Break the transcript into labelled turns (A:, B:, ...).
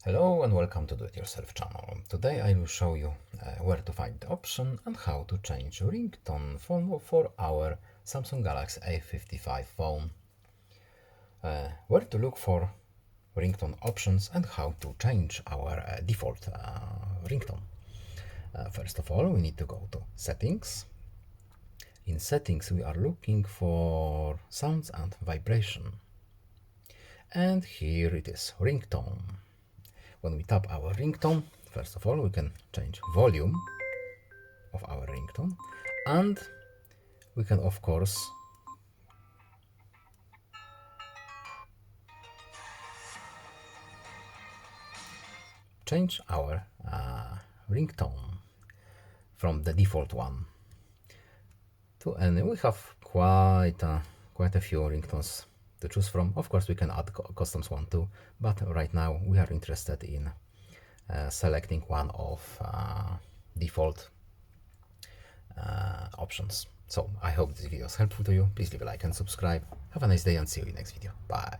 A: Hello and welcome to Do It Yourself channel. Today I will show you where to find the option and how to change ringtone for our Samsung Galaxy A55 phone. Where to look for ringtone options and how to change our default ringtone. First of all, we need to go to settings. In settings, we are looking for sounds and vibration. And here it is, ringtone. When we tap our ringtone, first of all, we can change volume of our ringtone, and we can, of course, change our ringtone from the default one to any. We have quite a few ringtones to choose from. Of course, we can add customs one too, but right now we are interested in selecting one of default options. So I hope this video is helpful to you. Please leave a like and subscribe. Have a nice day and see you in the next video. Bye.